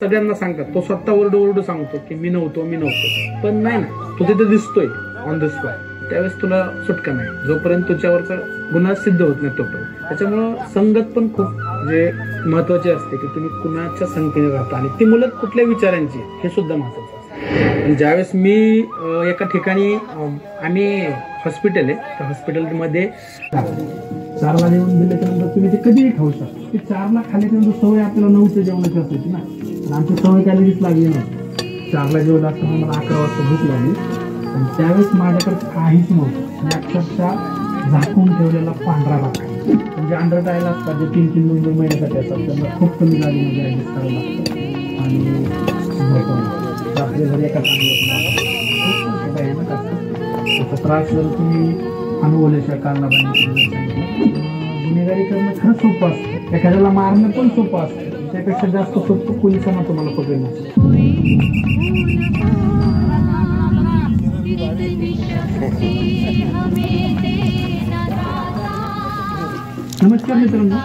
सगळ्यांना सांगतात, तो स्वतः ओरडू सांगतो की मी नव्हतो. पण नाही ना, तो तिथे दिसतोय ऑन द स्पॉट, त्यावेळेस तुला सुटका नाही, जोपर्यंत तुझ्यावरचा गुन्हा सिद्ध होत नाही तोपर्यंत. त्याच्यामुळं संगत पण खूप म्हणजे महत्वाची असते की तुम्ही कुणाच्या संख्येने राहता आणि ती मुलं कुठल्या विचारांची, हे सुद्धा महत्वाचं असतं. आणि ज्यावेळेस मी एका ठिकाणी आम्ही हॉस्पिटल आहे, त्या हॉस्पिटलमध्ये 4ला जेवण दिल्याच्या नंतर तुम्ही ते कधीही खाऊ शकता. ते 4ला खाल्ल्याच्यानंतर सवय आपल्याला 9च्या जेवणाची असायची ना, आमची सवय कधीच लागली नव्हती. 4ला जेवलं असताना मला 11 वाजता भूक लागली आणि त्यावेळेस माझ्याकडे काहीच नव्हतं. आणि अक्षरशः झाकून ठेवलेला पांढरा भाकर, म्हणजे अंडर डायला असतात जे 3-3, 2-2 महिन्यासाठी असतात, त्यांना खूप कमी जागेमध्ये ॲडजस्ट करावं लागतं. आणि आपल्या घरी एका भयानक असतं. त्याचा त्रास जर तुम्ही अनुभवल्याशिवाय काढला पाहिजे. गुन्हेगारी करणं खरंच सोपं असतं, एखाद्याला मारणं पण सोपं असतं, त्यापेक्षा जास्त सोपं पोलिसांना तुम्हाला पकडणं. नमस्कार मित्रांनो,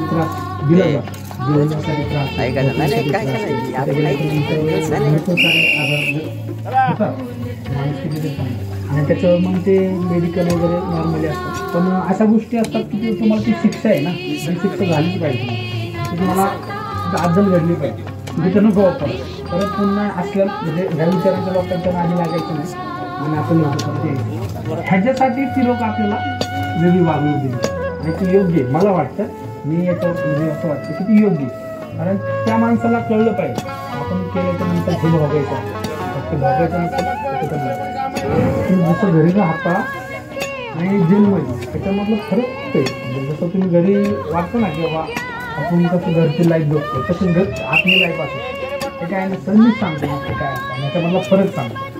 त्रास दिला जातो, जेवणासाठी त्रास, आणि त्याच्यावर मग ते मेडिकल वगैरे नॉर्मली असतात. पण अशा गोष्टी असतात की तुम्हाला ती शिक्षा आहे ना, ती शिक्षा झालीच पाहिजे, तुम्हाला अद्दल घडली पाहिजे, तिथे नको परत पुन्हा असल्या म्हणजे ह्या विचारांच्या लोकांच्या नादी लागायचं नाही. आणि आपण ह्याच्यासाठी ती लोक आपल्याला वेगळी वागणूक दिली आणि ती योग्य आहे. मला वाटतं, मी याच्यावर म्हणजे असं वाटतं की ती योग्य आहे, कारण त्या माणसाला कळलं पाहिजे आपण केल्याच्या नंतर हे भोगायचं, फक्त भोगायचं नसतं. जसं घरी राहता आणि जेलमध्ये त्याच्यामधलं फरक आहे. जसं तुम्ही घरी वाटतं ना की बाबा आपण कसं घरची लाईफ बघतो, तसं घर आपली लाईफ असते. ते काय नसतं, मीच सांगतो मग ते काय असतं, याच्यामधला फरक सांगतो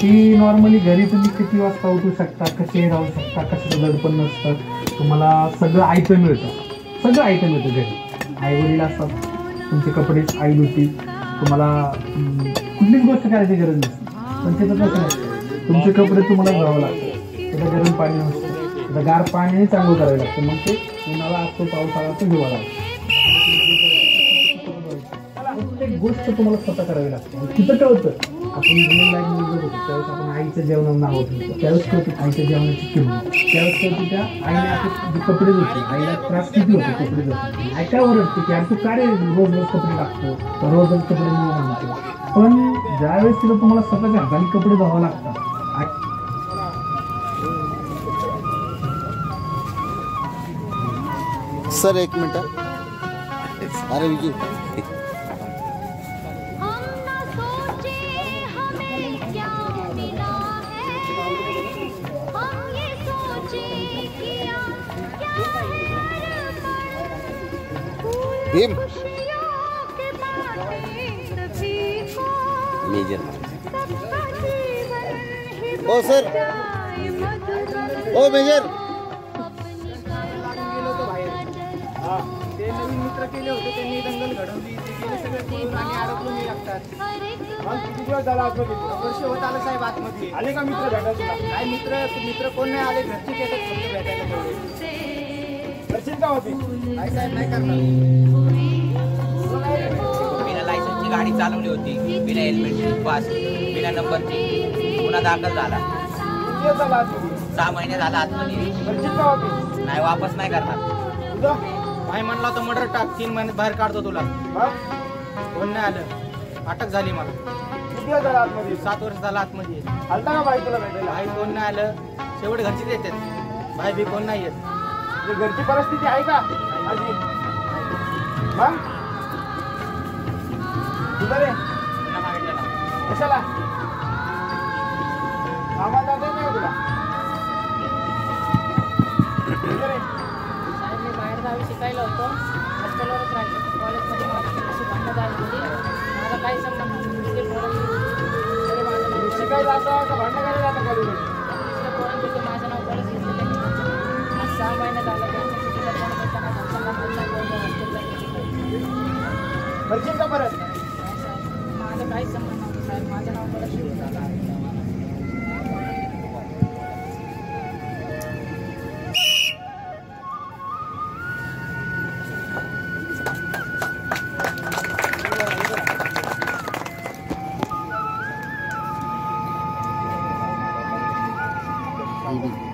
की नॉर्मली घरी तुम्ही किती वाजता उठू शकता, कसे राहू शकता, कसं दडपण नसतं, तुम्हाला सगळं आयतं मिळतं, सगळं आयतं मिळतं घरी. आई वडील असतात, तुमचे कपडे आई धुती, तुम्हाला कुठलीच गोष्ट करायची गरज नसते. पण त्याचं कसं नसतं, तुमचे कपडे तुम्हाला धुवावं लागतं, त्याचं गरम पाणी नसतं, त्याचं गार पाण्याने चांगलं करावं लागतं, मग ते उन्हाळा असतो, पावसाळा तो हिवाळा असतो. प्रत्येक गोष्ट तुम्हाला स्वतः करावी लागते. तिथं कळतं आपण रिअल लाईफमध्ये जर होतो त्यावेळेस आपण आईचं जेवणावर नाव होतो, त्यावेळेस कळतं आईच्या जेवणाची किंमत, त्यावेळेस कळतं त्या आईने आपले जे कपडे धुतले, आईला त्रास किती होतो कपडे धुतले, आई काय ओरडते की यार तू का रे रोज कपडे टाकतो, रोज कपडे न म्हणतो. पण ज्यावेळेस तिला तुम्हाला स्वतःच्या हाताने कपडे धुवावं लागतात. सर एक मिनिट, अरे विजू मेजर, ओ सर, ओ मेजर, ते नवीन मित्र केले होते, त्यांनी दंगल घडवली, ते गेले सगळे पळून आणि अडकून लागतात. किती दिवस झाला आतमध्ये? वर्ष होत आलं साहेब आतमध्ये. आले का मित्र भेटायला? काय मित्र कोण नाही आले, घरचे येतात फक्त भेटायला तेवढे. करशील का होती? काय साहेब नाही करणार. बिना लायसन्सची गाडी चालवली होती, बिना हेल्मेटची, पास बिना नंबरची, गुन्हा दाखल झाला. 6 महिने झाला आतमध्ये. करशील का होती? नाही, वापस नाही करणार. भाई म्हणला तर मर्डर टाक, 3 महिन्यात बाहेर काढतो तुला. कोण नाही आलं, अटक झाली मला. किती दिवस झाला आतमध्ये? 7 वर्ष झाला आतमध्ये. आलता का भाई तुला भेटायला? भाई कोण नाही आलं, शेवट घरचीच येतात, भाई बी कोण नाही येत. घरची परिस्थिती आहे का आजी? तुझं रे कशाला आम्हाला जाता नाही तुला? मी बाहेरगावी शिकायला होतो, हॉस्टेलवरच राहायचं. कॉलेजमध्ये माझी भांडणं झाली होती, माझा काही संबंध नाही. शिकायला जाता का भांडणं करायला जाता कॉलेजमध्ये? दुसऱ्या पोरांपैकी माझं नाव कॉलेज घेतलं. आज 6 महिने झालं त्यांच्या सुटीला फोन करताना घरच्यांना बोलला हॉस्टेलला घरची का परत? माझं काहीच संबंध नव्हतं साहेब, माझं नाव कॉलेज झालं. ईडी